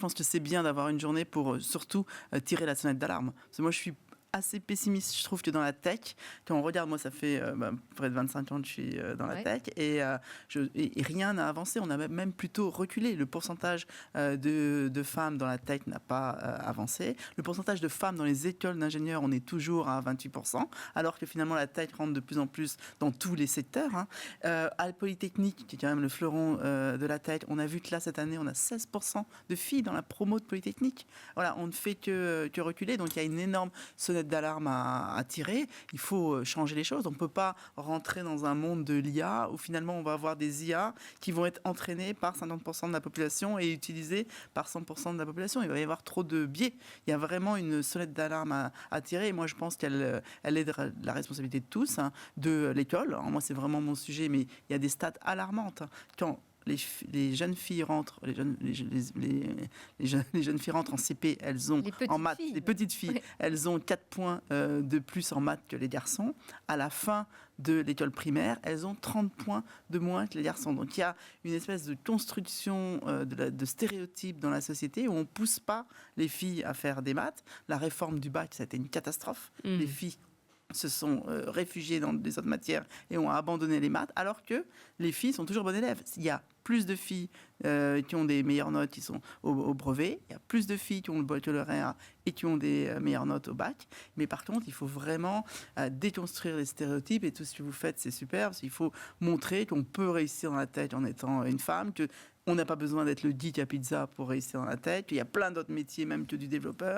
pense que c'est bien d'avoir une journée pour surtout tirer la sonnette d'alarme. Parce que moi, je suis assez pessimiste, je trouve, que dans la tech. Quand on regarde, moi, ça fait près de 25 ans que je suis dans la tech et rien n'a avancé. On a même plutôt reculé. Le pourcentage de femmes dans la tech n'a pas avancé. Le pourcentage de femmes dans les écoles d'ingénieurs, on est toujours à 28%, alors que finalement, la tech rentre de plus en plus dans tous les secteurs. À la Polytechnique, qui est quand même le fleuron de la tech, on a vu que là, cette année, on a 16% de filles dans la promo de Polytechnique. Voilà, on ne fait que reculer. Donc, il y a une énorme sonnette d'alarme à tirer. Il faut changer les choses. On ne peut pas rentrer dans un monde de l'IA où finalement on va avoir des IA qui vont être entraînées par 50% de la population et utilisées par 100% de la population. Il va y avoir trop de biais. Il y a vraiment une sonnette d'alarme à tirer et moi je pense qu'elle est de la responsabilité de tous, de l'école. Alors, moi c'est vraiment mon sujet, mais il y a des stats alarmantes. Quand les jeunes filles rentrent, les jeunes filles rentrent en CP, elles ont en maths, les petites filles, elles ont 4 points de plus en maths que les garçons. À la fin de l'école primaire, elles ont 30 points de moins que les garçons. Donc il y a une espèce de construction de stéréotypes dans la société où on ne pousse pas les filles à faire des maths. La réforme du bac, ça a été une catastrophe. Les filles se sont réfugiées dans des autres matières et ont abandonné les maths, alors que les filles sont toujours bonnes élèves. Il y a plus de filles qui ont des meilleures notes, qui sont au brevet. Il y a plus de filles qui ont le baccalauréat et qui ont des meilleures notes au bac. Mais par contre, il faut vraiment déconstruire les stéréotypes et tout ce que vous faites, c'est super. Parce qu'il faut montrer qu'on peut réussir dans la tech en étant une femme, qu'on n'a pas besoin d'être le geek à pizza pour réussir dans la tech, qu'il y a plein d'autres métiers, même que du développeur.